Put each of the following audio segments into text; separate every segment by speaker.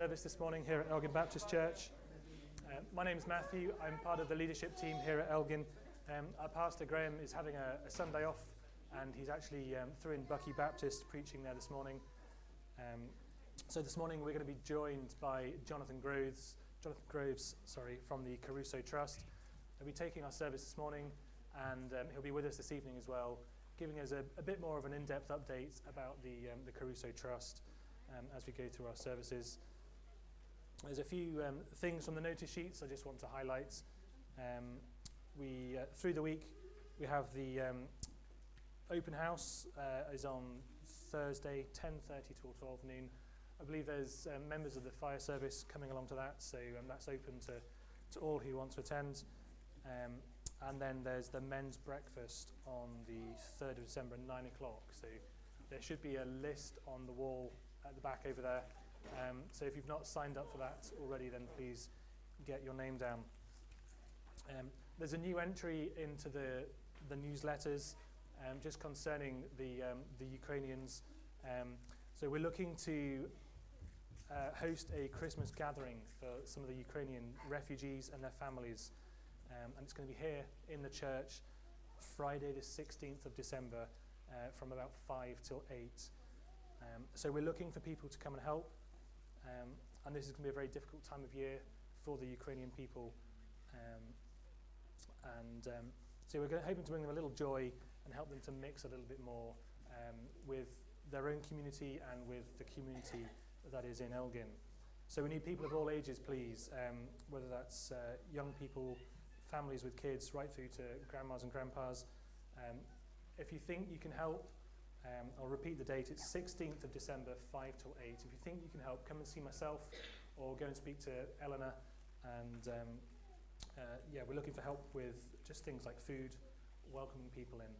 Speaker 1: Service this morning here at Elgin Baptist Church. My name is Matthew. I'm part of the leadership team here at Elgin. Our pastor Graham is having a Sunday off, and he's actually through in Bucky Baptist preaching there this morning. So this morning we're going to be joined by Jonathan Groves, from the Caruso Trust. He'll be taking our service this morning, and he'll be with us this evening as well, giving us a bit more of an in-depth update about the Caruso Trust as we go through our services. There's a few things from the notice sheets I just want to highlight. Through the week, we have the open house is on Thursday, 10:30 till 12 noon. I believe there's members of the fire service coming along to that, so that's open to all who want to attend. And then there's the men's breakfast on the 3rd of December at 9 o'clock. So there should be a list on the wall at the back over there. So if you've not signed up for that already, then please get your name down. There's a new entry into the newsletters just concerning the Ukrainians. So we're looking to host a Christmas gathering for some of the Ukrainian refugees and their families. And it's going to be here in the church Friday the 16th of December from about 5 till 8. So we're looking for people to come and help. And this is going to be a very difficult time of year for the Ukrainian people. So we're hoping to bring them a little joy and help them to mix a little bit more with their own community and with the community that is in Elgin. So we need people of all ages, please, whether that's young people, families with kids, right through to grandmas and grandpas. If you think you can help, I'll repeat the date. It's 16th of December, 5 till 8. If you think you can help, come and see myself or go and speak to Eleanor. And we're looking for help with just things like food, welcoming people in.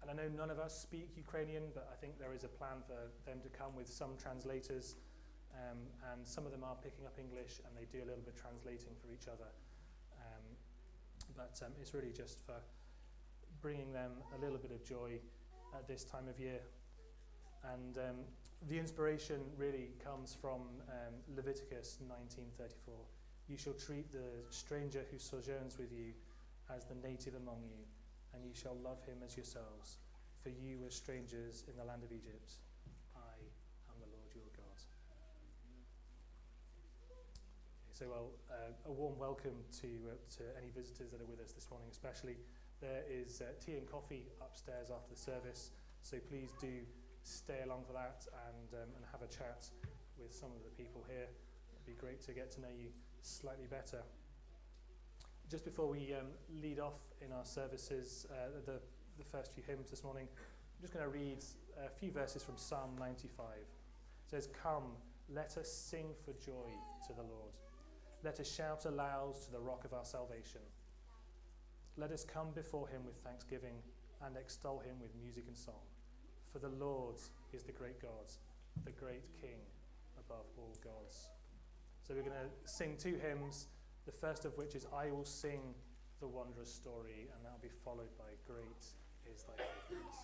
Speaker 1: And I know none of us speak Ukrainian, but I think there is a plan for them to come with some translators. And some of them are picking up English, and they do a little bit translating for each other. But it's really just for bringing them a little bit of joy at this time of year. And the inspiration really comes from Leviticus 19:34. You shall treat the stranger who sojourns with you as the native among you, and you shall love him as yourselves, for you were strangers in the land of Egypt. I am the Lord your God. So a warm welcome to any visitors that are with us this morning especially. There is tea and coffee upstairs after the service, so please do stay along for that and have a chat with some of the people here. It'd be great to get to know you slightly better. Just before we lead off in our services, the first few hymns this morning, I'm just going to read a few verses from Psalm 95. It says, "Come, let us sing for joy to the Lord. Let us shout aloud to the rock of our salvation. Let us come before him with thanksgiving and extol him with music and song. For the Lord is the great God, the great King above all gods." So we're going to sing two hymns, the first of which is "I Will Sing the Wondrous Story," and that'll be followed by "Great is Thy Faithfulness."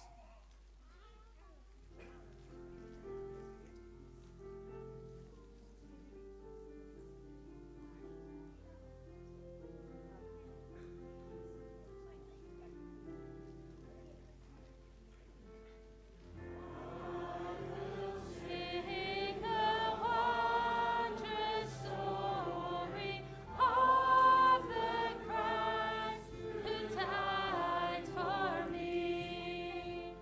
Speaker 2: Who died for me.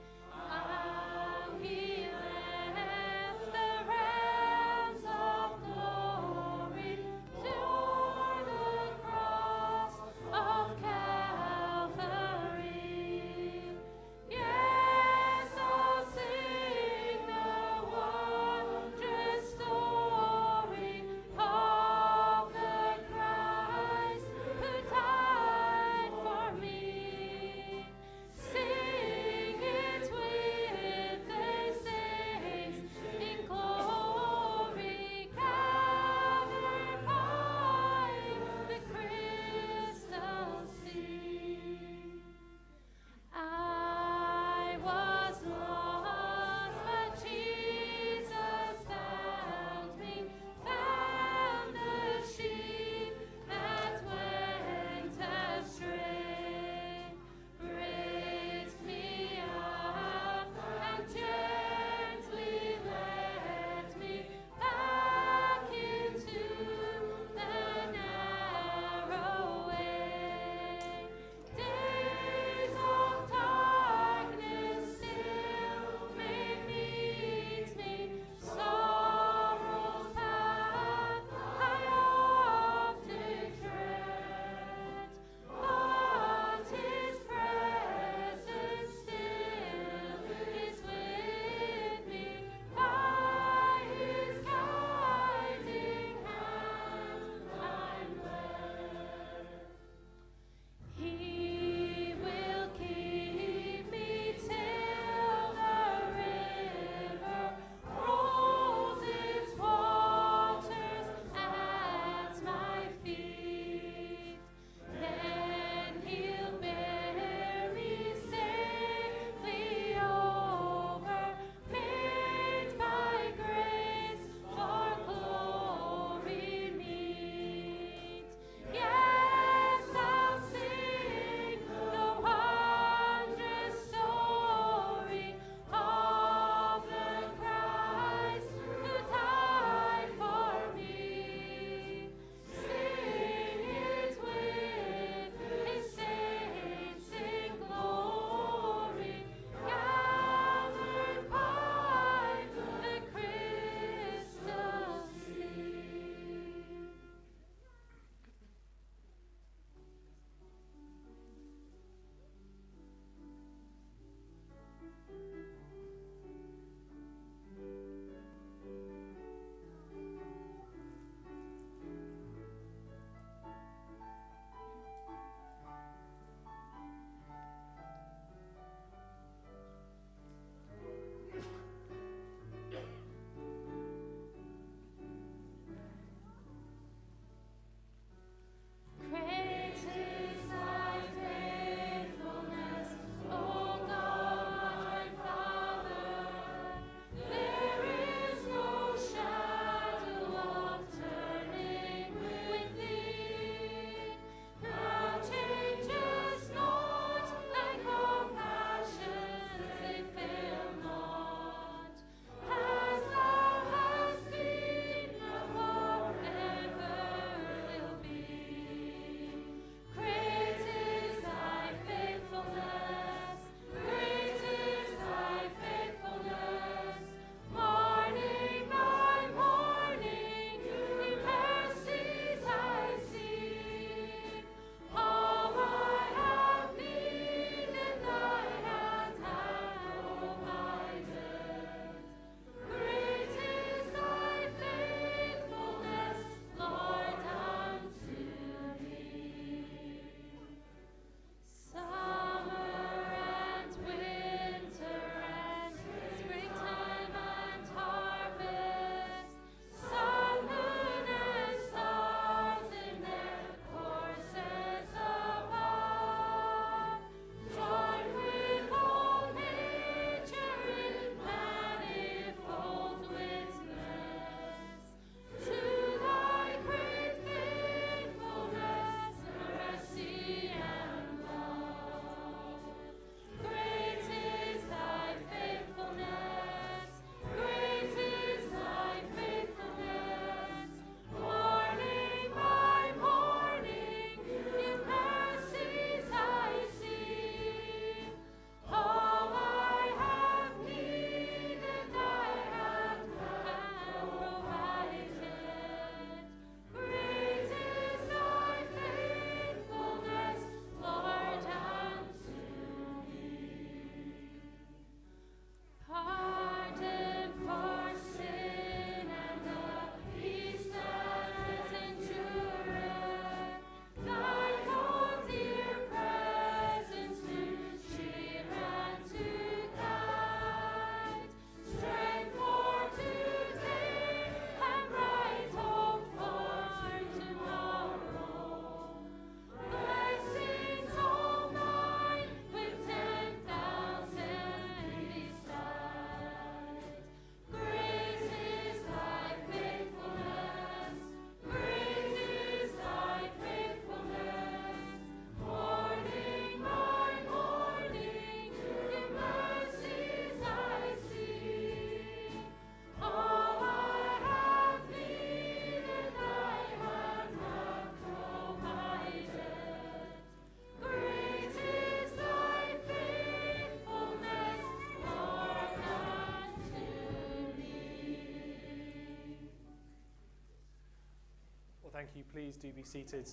Speaker 1: thank you. Please do be seated.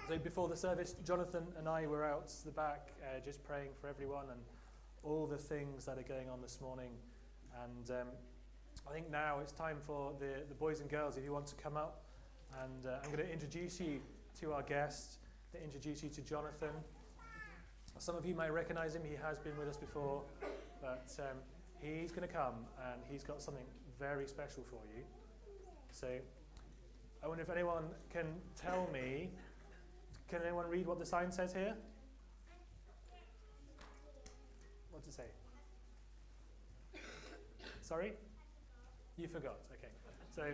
Speaker 1: So before the service, Jonathan and I were out the back just praying for everyone and all the things that are going on this morning. And I think now it's time for the boys and girls, if you want to come up. And I'm going to introduce you to our guest, to introduce you to Jonathan. Some of you might recognize him. He has been with us before. But he's going to come and he's got something very special for you. So I wonder if anyone can tell me, can anyone read what the sign says here? What does it say? Sorry? You forgot, okay. So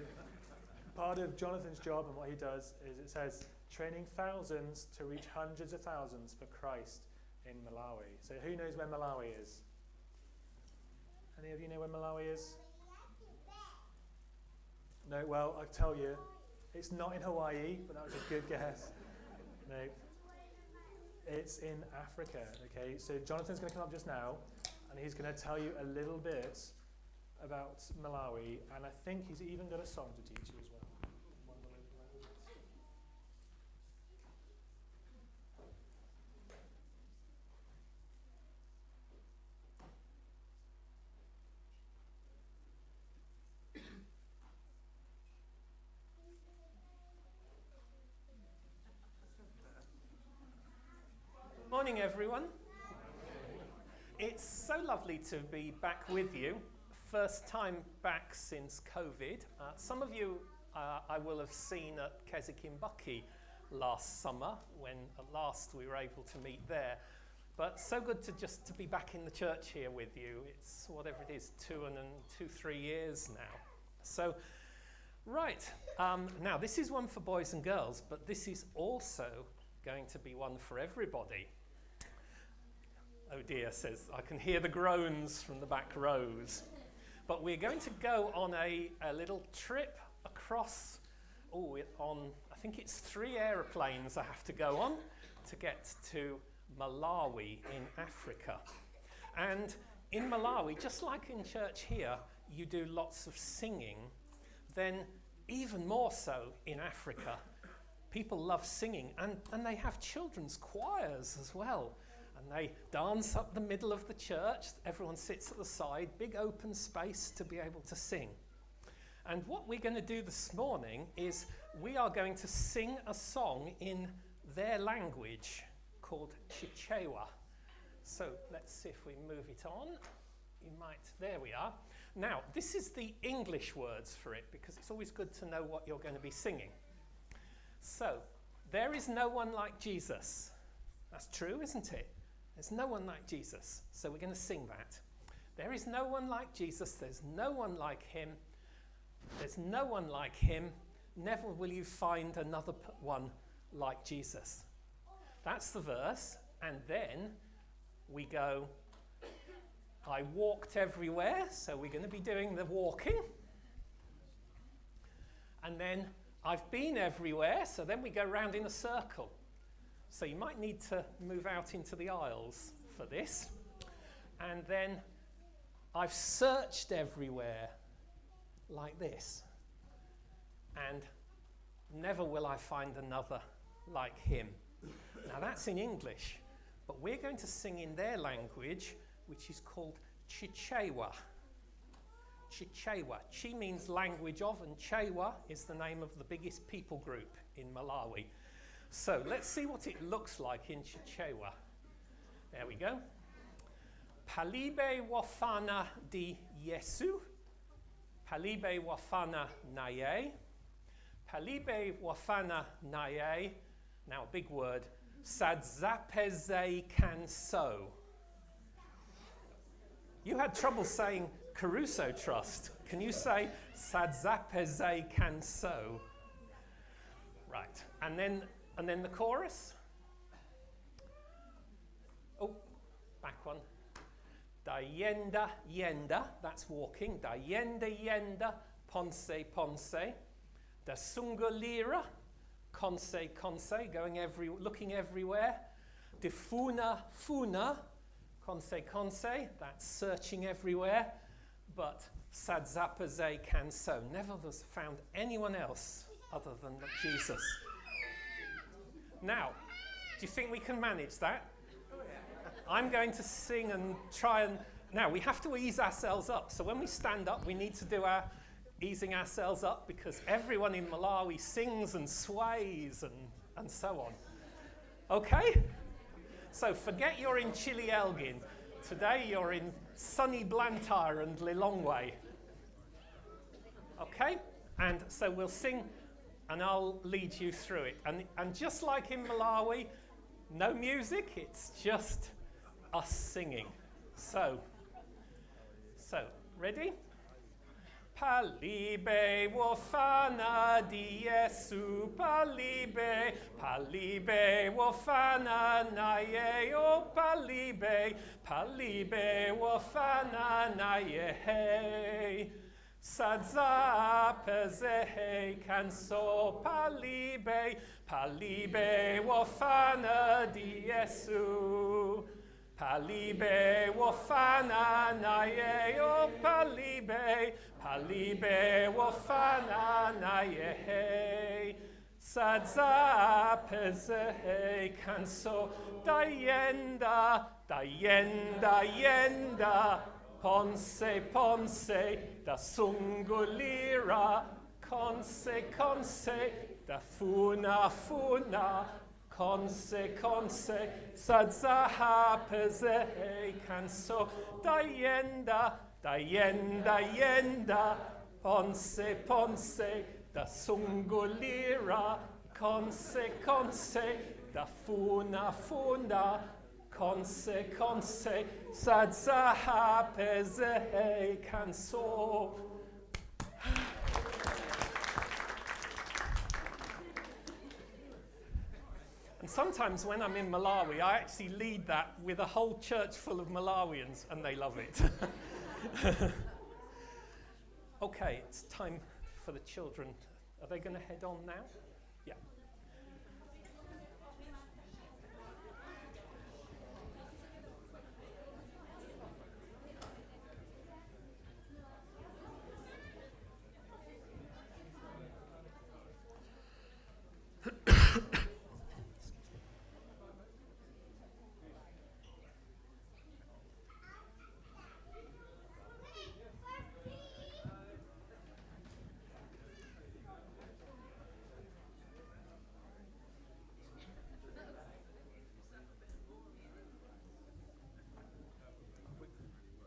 Speaker 1: part of Jonathan's job and what he does is it says, training thousands to reach hundreds of thousands for Christ in Malawi. So who knows where Malawi is? Any of you know where Malawi is? No, well, I'll tell you, it's not in Hawaii, but that was a good guess. No, it's in Africa, okay? So Jonathan's going to come up just now, and he's going to tell you a little bit about Malawi, and I think he's even got a song to teach you as well.
Speaker 2: Morning, everyone. It's so lovely to be back with you. First time back since COVID. Some of you I will have seen at Keswick in Buckie last summer, when at last we were able to meet there. But so good to be back in the church here with you. It's whatever it is, 3 years now. So, right, now this is one for boys and girls, but this is also going to be one for everybody. Oh dear, says, I can hear the groans from the back rows. But we're going to go on a little trip across, I think it's 3 aeroplanes I have to go on to get to Malawi in Africa. And in Malawi, just like in church here, you do lots of singing. Then even more so in Africa, people love singing, and they have children's choirs as well. And they dance up the middle of the church. Everyone sits at the side, big open space to be able to sing. And what we're going to do this morning is we are going to sing a song in their language called Chichewa. So let's see if we move it on. There we are. Now, this is the English words for it, because it's always good to know what you're going to be singing. So, there is no one like Jesus. That's true, isn't it? There's no one like Jesus. So we're going to sing that. There is no one like Jesus. There's no one like him. There's no one like him. Never will you find another one like Jesus. That's the verse. And then we go, I walked everywhere. So we're going to be doing the walking. And then I've been everywhere. So then we go round in a circle. So you might need to move out into the aisles for this. And then I've searched everywhere like this. And never will I find another like him. Now that's in English, but we're going to sing in their language, which is called Chichewa. Chichewa. Chi means language of, and Chewa is the name of the biggest people group in Malawi. So let's see what it looks like in Chichewa. There we go. Palibe wafana di Yesu. Palibe wafana naye. Palibe wafana naye. Now a big word. Sadzapeze kanso. You had trouble saying Caruso Trust. Can you say Sadzapeze kanso? Right. And then the chorus. Oh, back one. Da yenda, that's walking. Da yenda, ponce, Da sungolira, conse, looking everywhere. De funa, conse, that's searching everywhere. But sadzapaze canso, never has found anyone else other than Jesus. Now, do you think we can manage that? I'm going to sing and try and... Now, we have to ease ourselves up. So when we stand up, we need to do our easing ourselves up because everyone in Malawi sings and sways and so on. Okay? So forget you're in chilly Elgin. Today you're in sunny Blantyre and Lilongwe. Okay? And so we'll sing and I'll lead you through it. And just like in Malawi, no music, it's just us singing. So ready? Palibe wofana di Yesu, palibe, palibe wofana na ye, o palibe, palibe wofana na ye. Sadza pezehe kanso palibe, palibe wofana di Yesu. Palibe wofana na ye, o palibe, palibe wofana na ye. Sadza pezehe kanso dayenda, dayenda, yenda. Ponse, ponse, da sungulira. Conse, conse, da funa, funa. Conse, conse, sadzaha peze canso, dayenda, dayenda, yenda, ponse, ponse, da sungulira, conse, conse, da funa, funa, conse, conse, sadzaha peze canso. And sometimes when I'm in Malawi, I actually lead that with a whole church full of Malawians, and they love it. Okay, it's time for the children. Are they going to head on now? Yeah.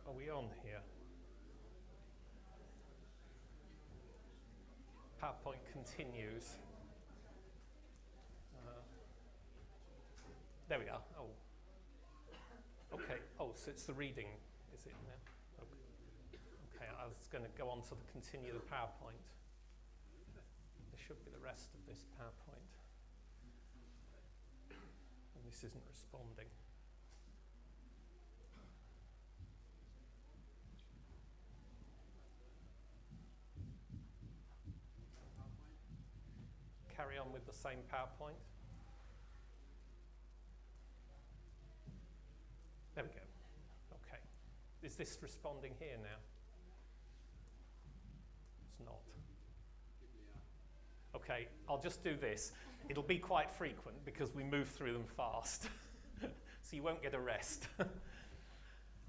Speaker 2: Are we on here? PowerPoint continues. There we are. Oh. Okay. Oh, so it's the reading, is it now? Okay. I was going to go on to continue the PowerPoint. There should be the rest of this PowerPoint. And this isn't responding. Carry on with the same PowerPoint. There we go. Okay. Is this responding here now? It's not. Okay, I'll just do this. It'll be quite frequent because we move through them fast. So you won't get a rest.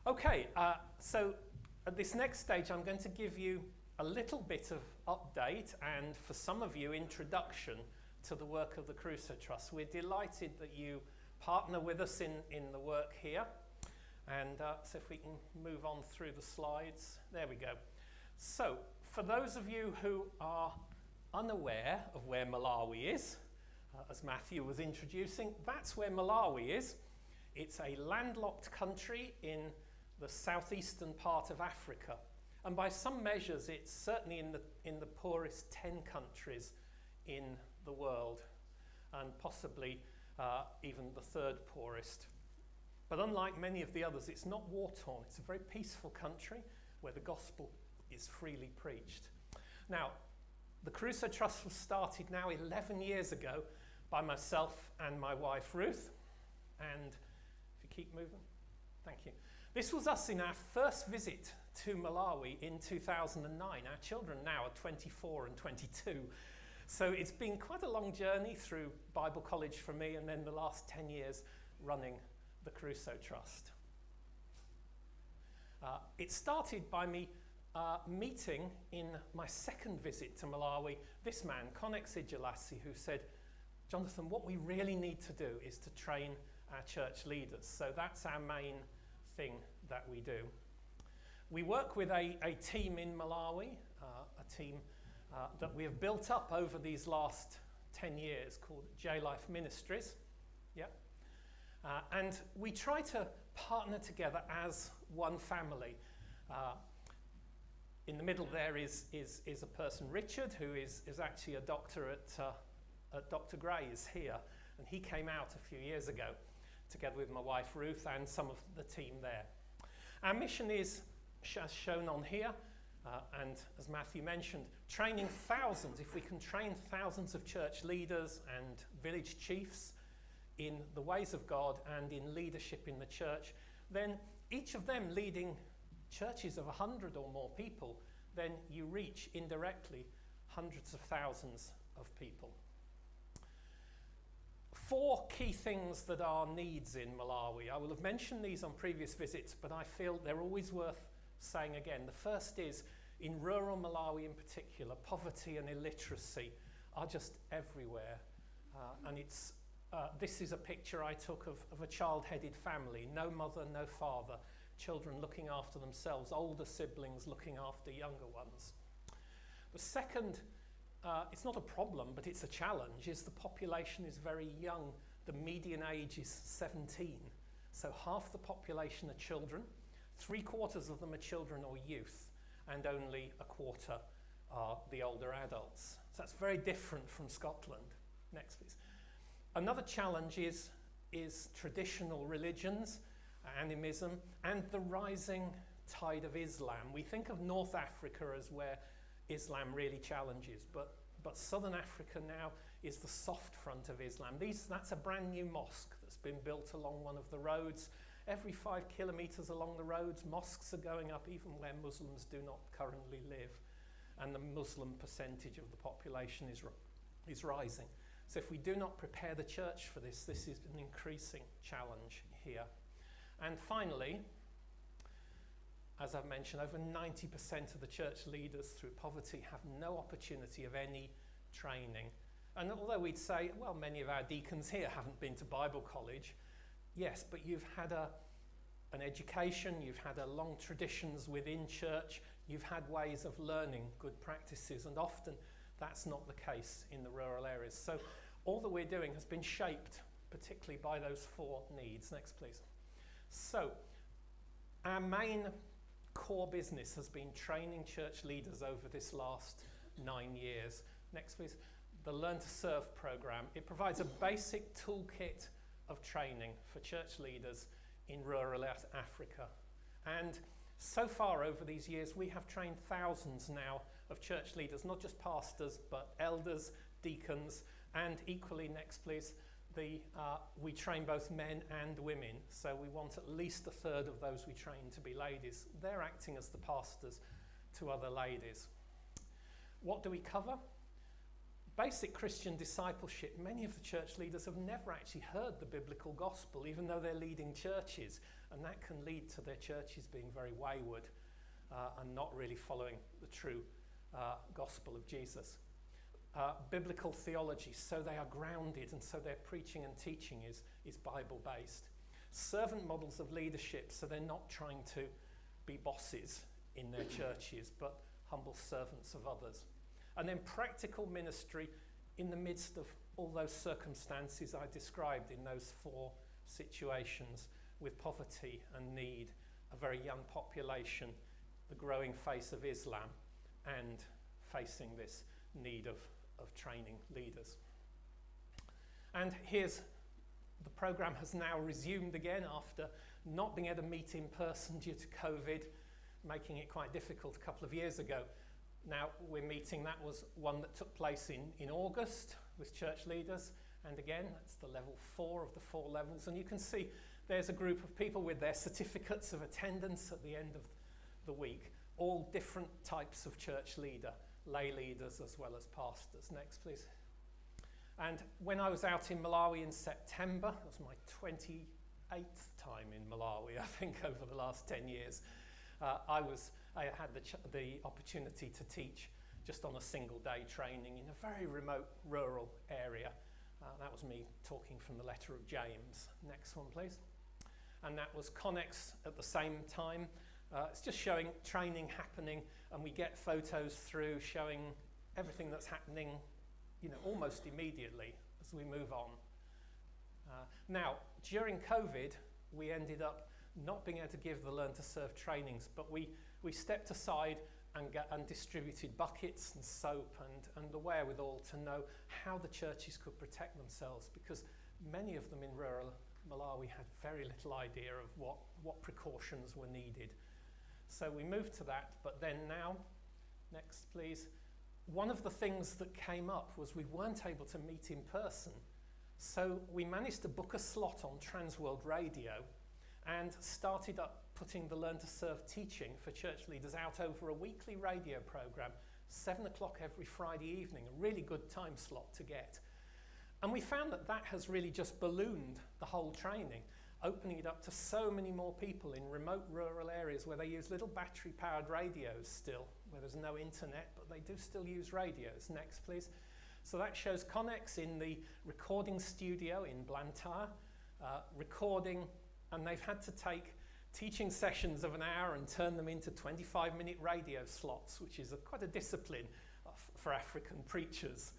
Speaker 2: Okay, so at this next stage, I'm going to give you a little bit of update and for some of you, introduction to the work of the Crusoe Trust. We're delighted that you partner with us in the work here. And so if we can move on through the slides. There we go. So for those of you who are unaware of where Malawi is, as Matthew was introducing, that's where Malawi is. It's a landlocked country in the southeastern part of Africa. And by some measures, it's certainly in the poorest 10 countries in the world, and possibly even the third poorest. But unlike many of the others, it's not war-torn. It's a very peaceful country where the gospel is freely preached. Now, the Crusoe Trust was started now 11 years ago by myself and my wife, Ruth. And if you keep moving, thank you. This was us in our first visit to Malawi in 2009. Our children now are 24 and 22. So it's been quite a long journey through Bible college for me, and then the last 10 years running the Crusoe Trust. It started by me meeting in my second visit to Malawi this man, Connex Ijalasi, who said, Jonathan, what we really need to do is to train our church leaders. So that's our main thing that we do. We work with a team in Malawi, a team that we have built up over these last 10 years called J-Life Ministries. Yeah. And we try to partner together as one family. In the middle there is a person, Richard, who is actually a doctor at Dr. Gray's here. And he came out a few years ago together with my wife Ruth and some of the team there. Our mission is, as shown on here, and as Matthew mentioned, training thousands, if we can train thousands of church leaders and village chiefs in the ways of God and in leadership in the church, then each of them leading churches of 100 or more people, then you reach indirectly hundreds of thousands of people. 4 key things that are needs in Malawi. I will have mentioned these on previous visits, but I feel they're always worth saying again. The first is, in rural Malawi in particular, poverty and illiteracy are just everywhere. And this is a picture I took of a child-headed family, no mother, no father, children looking after themselves, older siblings looking after younger ones. The second, it's not a problem, but it's a challenge, is the population is very young. The median age is 17. So half the population are children, 3/4 of them are children or youth, and only 1/4 are the older adults. So that's very different from Scotland. Next, please. Another challenge is traditional religions, animism, and the rising tide of Islam. We think of North Africa as where Islam really challenges, but Southern Africa now is the soft front of Islam. That's a brand new mosque that's been built along one of the roads. Every 5 kilometres along the roads, mosques are going up even where Muslims do not currently live. And the Muslim percentage of the population is rising. So if we do not prepare the church for this, this is an increasing challenge here. And finally, as I've mentioned, over 90% of the church leaders through poverty have no opportunity of any training. And although we'd say, well, many of our deacons here haven't been to Bible college, yes, but you've had an education, you've had a long traditions within church, you've had ways of learning good practices, and often that's not the case in the rural areas. So all that we're doing has been shaped particularly by those 4 needs. Next, please. So our main core business has been training church leaders over this last 9 years. Next, please. The Learn to Serve program. It provides a basic toolkit of training for church leaders in rural Africa. And so far over these years, we have trained thousands now of church leaders, not just pastors, but elders, deacons, and equally, next please, we train both men and women. So we want at least 1/3 of those we train to be ladies. They're acting as the pastors to other ladies. What do we cover? Basic Christian discipleship. Many of the church leaders have never actually heard the biblical gospel, even though they're leading churches, and that can lead to their churches being very wayward and not really following the true gospel of Jesus. Biblical theology, so they are grounded, and so their preaching and teaching is Bible-based. Servant models of leadership, so they're not trying to be bosses in their churches, but humble servants of others. And then practical ministry in the midst of all those circumstances I described in those 4 situations, with poverty and need, a very young population, the growing face of Islam, and facing this need of training leaders. And here's the program has now resumed again after not being able to meet in person due to COVID, making it quite difficult a couple of years ago. Now we're meeting, that was one that took place in August with church leaders, and again that's the level 4 of the 4 levels, and you can see there's a group of people with their certificates of attendance at the end of the week, all different types of church leader, lay leaders as well as pastors. Next, please. And when I was out in Malawi in September, it was my 28th time in Malawi, I think, over the last 10 years, I had the opportunity to teach just on a single day training in a very remote rural area. That was me talking from the letter of James. Next one, please. And that was Connex at the same time. It's just showing training happening, and we get photos through showing everything that's happening, you know, almost immediately as we move on. Now, during COVID, we ended up not being able to give the Learn to Serve trainings, but we stepped aside and distributed buckets and soap and the wherewithal to know how the churches could protect themselves, because many of them in rural Malawi had very little idea of what precautions were needed. So we moved to that, but then now, next please, one of the things that came up was we weren't able to meet in person. So we managed to book a slot on Transworld Radio and started up putting the Learn to Serve teaching for church leaders out over a weekly radio program, 7 o'clock every Friday evening, a really good time slot to get. And we found that that has really just ballooned the whole training, opening it up to so many more people in remote rural areas where they use little battery-powered radios still, where there's no internet, but they do still use radios. Next, please. So that shows Connex in the recording studio in Blantyre, recording, and they've had to take teaching sessions of an hour and turn them into 25-minute radio slots, which is quite a discipline for African preachers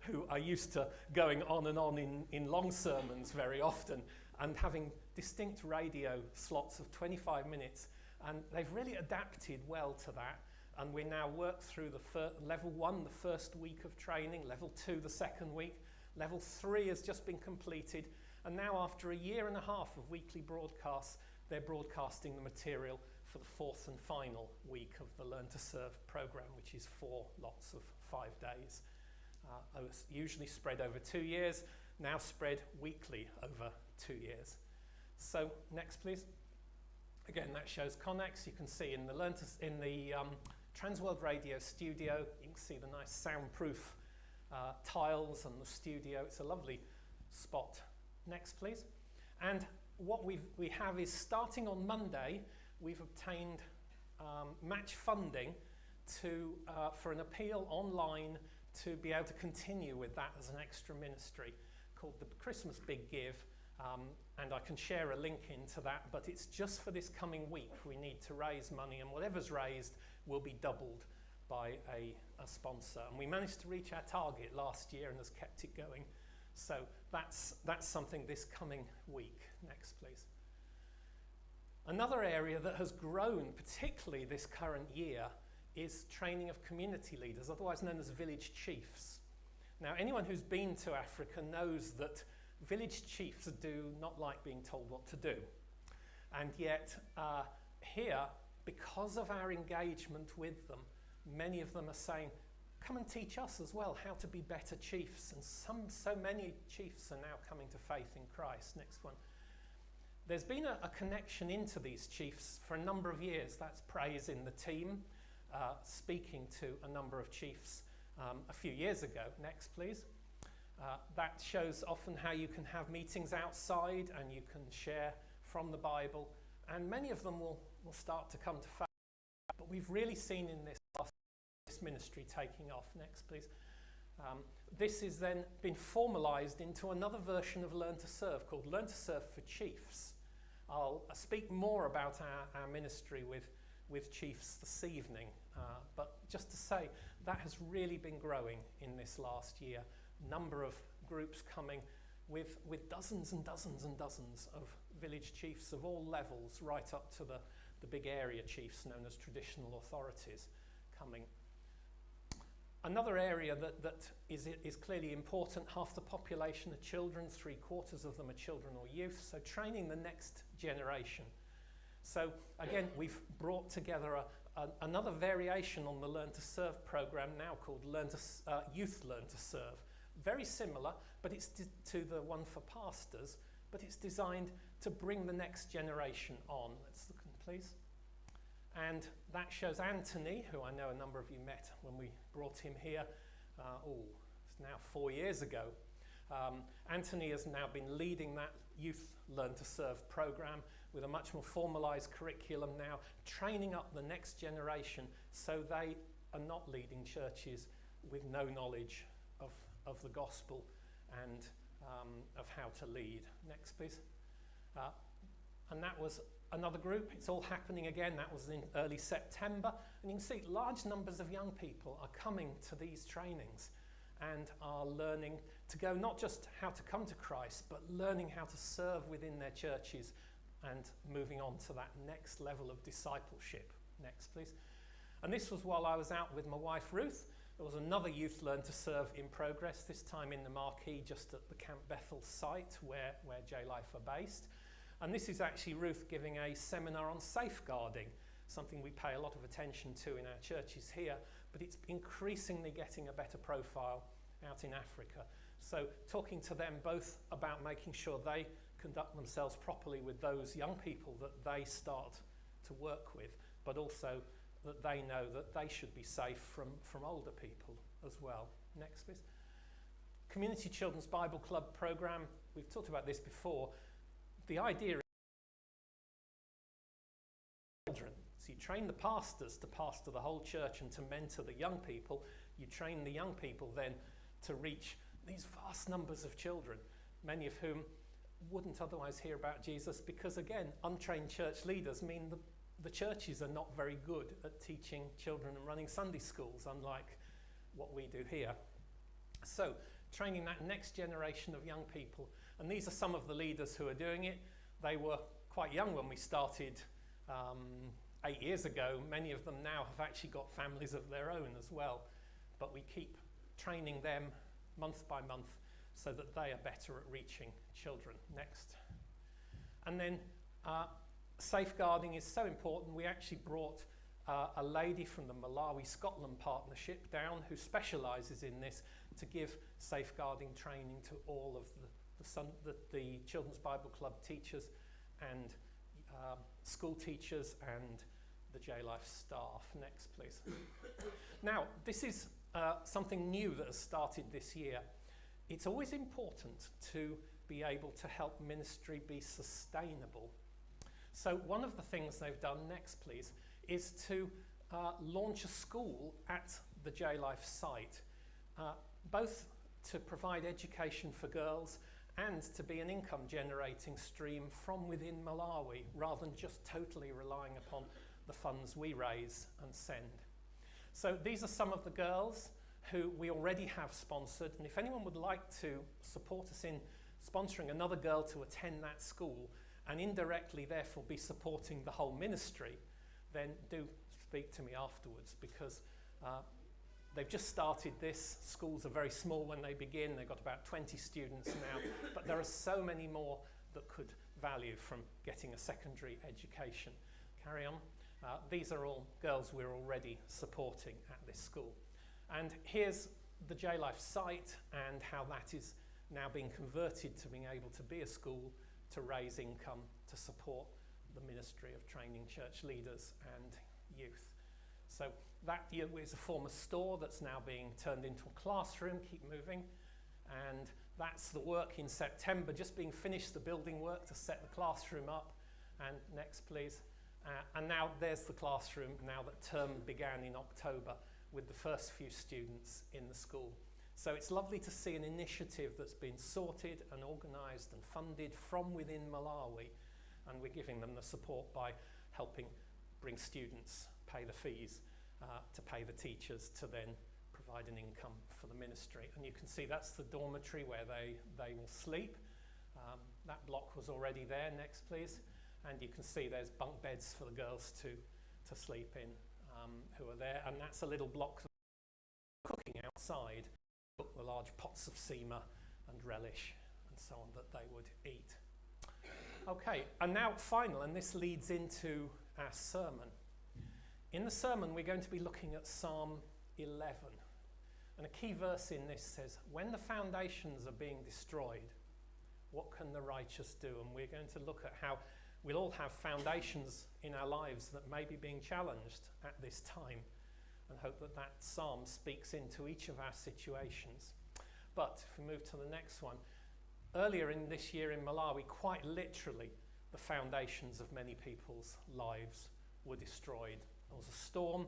Speaker 2: who are used to going on and on in long sermons very often and having distinct radio slots of 25 minutes. And they've really adapted well to that. And we now work through the level 1, the first week of training, level 2, the second week, level 3 has just been completed. And now after a year and a half of weekly broadcasts, they're broadcasting the material for the 4th and final week of the Learn to Serve program, which is 4 lots of 5 days. It was usually spread over 2 years, now spread weekly over 2 years. So next, please. Again, that shows Connex. You can see in the Transworld Radio studio, you can see the nice soundproof tiles and the studio. It's a lovely spot. Next, please. And what we have is, starting on Monday, we've obtained match funding for an appeal online to be able to continue with that as an extra ministry called the Christmas Big Give. And I can share a link into that, but it's just for this coming week. We need to raise money, and whatever's raised will be doubled by a sponsor. And we managed to reach our target last year and has kept it going. So that's something this coming week. Next, please. Another area that has grown, particularly this current year, is training of community leaders, otherwise known as village chiefs. Now, anyone who's been to Africa knows that village chiefs do not like being told what to do. And yet, here, because of our engagement with them, many of them are saying, come and teach us as well how to be better chiefs. And so many chiefs are now coming to faith in Christ. Next one. There's been a connection into these chiefs for a number of years. That's Praise in the team, speaking to a number of chiefs a few years ago. Next, please. That shows often how you can have meetings outside and you can share from the Bible. And many of them will start to come to faith. But we've really seen in this ministry taking off. Next, please. This has then been formalized into another version of Learn to Serve called Learn to Serve for Chiefs. I'll speak more about our ministry with chiefs this evening, but just to say that has really been growing in this last year. Number of groups coming with dozens and dozens and dozens of village chiefs of all levels, right up to the big area chiefs known as traditional authorities coming. Another area that is clearly important, half the population are children, 3/4 of them are children or youth, so training the next generation. So again, we've brought together another variation on the Learn to Serve program now called Youth Learn to Serve. Very similar, but it's to the one for pastors, but it's designed to bring the next generation on. Let's look, please. And that shows Anthony, who I know a number of you met when we brought him here, it's now 4 years ago. Anthony has now been leading that Youth Learn to Serve program with a much more formalised curriculum now, training up the next generation so they are not leading churches with no knowledge of the gospel and of how to lead. Next, please. And that was another group. It's all happening again. That was in early September. And you can see large numbers of young people are coming to these trainings and are learning to go not just how to come to Christ, but learning how to serve within their churches and moving on to that next level of discipleship. Next, please. And this was while I was out with my wife, Ruth. There was another Youth Learn to Serve in progress, this time in the marquee just at the Camp Bethel site where J-Life are based. And this is actually Ruth giving a seminar on safeguarding, something we pay a lot of attention to in our churches here, but it's increasingly getting a better profile out in Africa. So talking to them both about making sure they conduct themselves properly with those young people that they start to work with, but also that they know that they should be safe from older people as well. Next, please. Community Children's Bible Club program. We've talked about this before. The idea is children. So you train the pastors to pastor the whole church and to mentor the young people. You train the young people then to reach these vast numbers of children, many of whom wouldn't otherwise hear about Jesus because, again, untrained church leaders mean the churches are not very good at teaching children and running Sunday schools, unlike what we do here. So training that next generation of young people. And these are some of the leaders who are doing it. They were quite young when we started 8 years ago. Many of them now have actually got families of their own as well. But we keep training them month by month so that they are better at reaching children. Next. And then safeguarding is so important. We actually brought a lady from the Malawi-Scotland partnership down who specialises in this to give safeguarding training to all of the Children's Bible Club teachers and school teachers and the J-Life staff. Next, please. Now, this is something new that has started this year. It's always important to be able to help ministry be sustainable. So one of the things they've done, next please, is to launch a school at the J-Life site, both to provide education for girls and to be an income generating stream from within Malawi, rather than just totally relying upon the funds we raise and send. So these are some of the girls who we already have sponsored, and if anyone would like to support us in sponsoring another girl to attend that school, and indirectly therefore be supporting the whole ministry, then do speak to me afterwards, because they've just started this. Schools are very small when they begin. They've got about 20 students now, but there are so many more that could value from getting a secondary education. Carry on. These are all girls we're already supporting at this school. And here's the J-Life site and how that is now being converted to being able to be a school to raise income to support the ministry of training church leaders and youth. So that is a former store that's now being turned into a classroom. Keep moving. And that's the work in September, just being finished, the building work to set the classroom up. And next, please. And now there's the classroom now that term began in October with the first few students in the school. So it's lovely to see an initiative that's been sorted and organised and funded from within Malawi, and we're giving them the support by helping bring students, pay the fees, to pay the teachers, to then provide an income for the ministry. And you can see that's the dormitory where they will sleep. That block was already there. Next, please. And you can see there's bunk beds for the girls to sleep in who are there. And that's a little block cooking outside. The large pots of sema and relish and so on that they would eat. Okay, and now final, and this leads into our sermon. In the sermon, we're going to be looking at Psalm 11. And a key verse in this says, when the foundations are being destroyed, what can the righteous do? And we're going to look at how we'll all have foundations in our lives that may be being challenged at this time, and hope that that psalm speaks into each of our situations. But if we move to the next one, earlier in this year in Malawi, quite literally, the foundations of many people's lives were destroyed. There was a storm,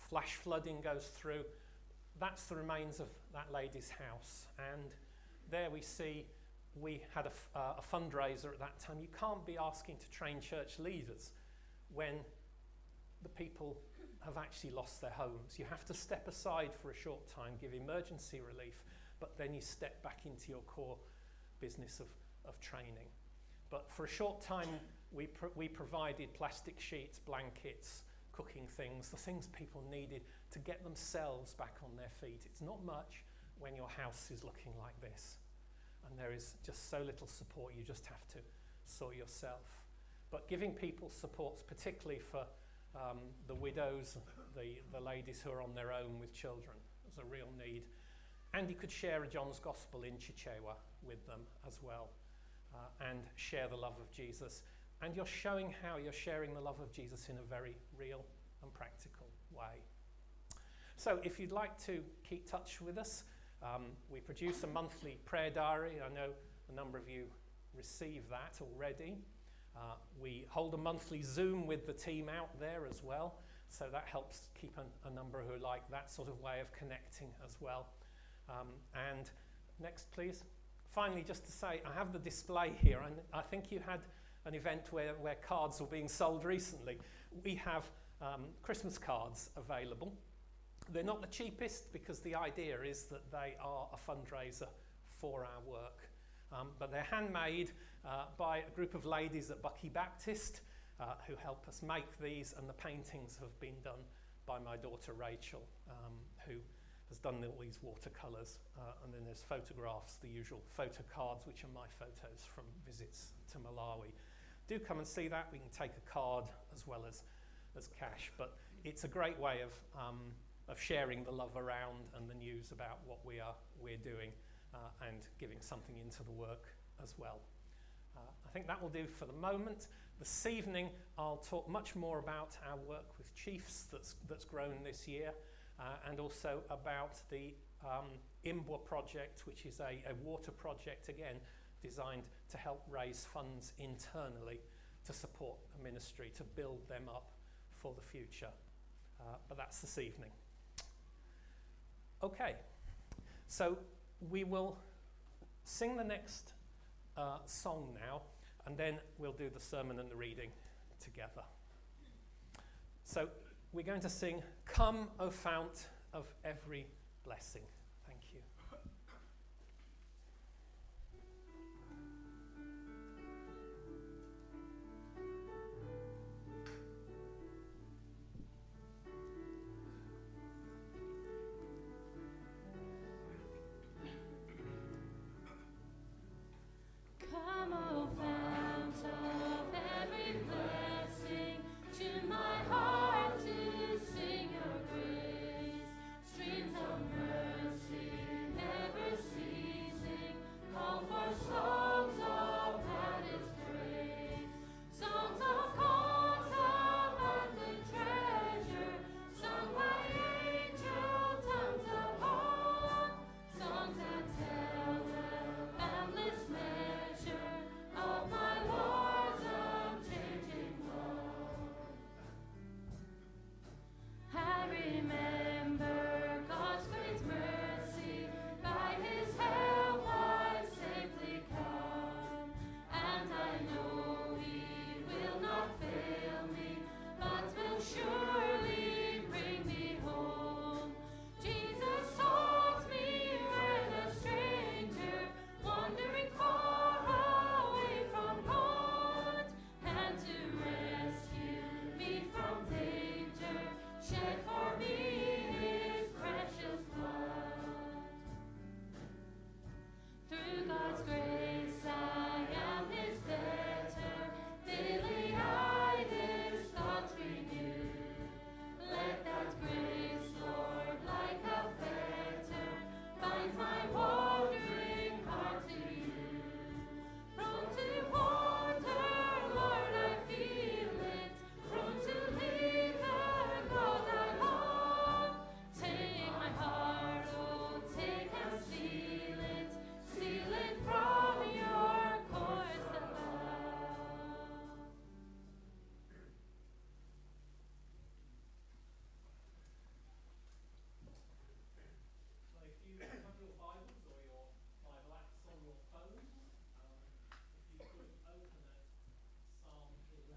Speaker 2: flash flooding goes through. That's the remains of that lady's house. And there we see we had a fundraiser at that time. You can't be asking to train church leaders when the people have actually lost their homes. You have to step aside for a short time, give emergency relief, but then you step back into your core business of training. But for a short time, we provided plastic sheets, blankets, cooking things, the things people needed to get themselves back on their feet. It's not much when your house is looking like this, and there is just so little support. You just have to sort yourself. But giving people supports, particularly for the widows, the ladies who are on their own with children, is a real need. And you could share a John's Gospel in Chichewa with them as well, and share the love of Jesus. And you're showing how you're sharing the love of Jesus in a very real and practical way. So if you'd like to keep touch with us, we produce a monthly prayer diary. I know a number of you receive that already. We hold a monthly Zoom with the team out there as well, so that helps keep a number who like that sort of way of connecting as well. And next, please. Finally, just to say, I have the display here, and I think you had an event where cards were being sold recently. We have Christmas cards available. They're not the cheapest, because the idea is that they are a fundraiser for our work. But they're handmade by a group of ladies at Bucky Baptist who help us make these, and the paintings have been done by my daughter Rachel, who has done all these watercolours, and then there's photographs, the usual photo cards, which are my photos from visits to Malawi. Do come and see that. We can take a card as well as cash, but it's a great way of sharing the love around and the news about what we're doing, and giving something into the work as well. I think that will do for the moment. This evening I'll talk much more about our work with Chiefs that's grown this year, and also about the Imbwa project, which is a water project, again, designed to help raise funds internally to support the ministry, to build them up for the future. But that's this evening. Okay, so we will sing the next song now, and then we'll do the sermon and the reading together. So we're going to sing, "Come, O Fount of Every Blessing."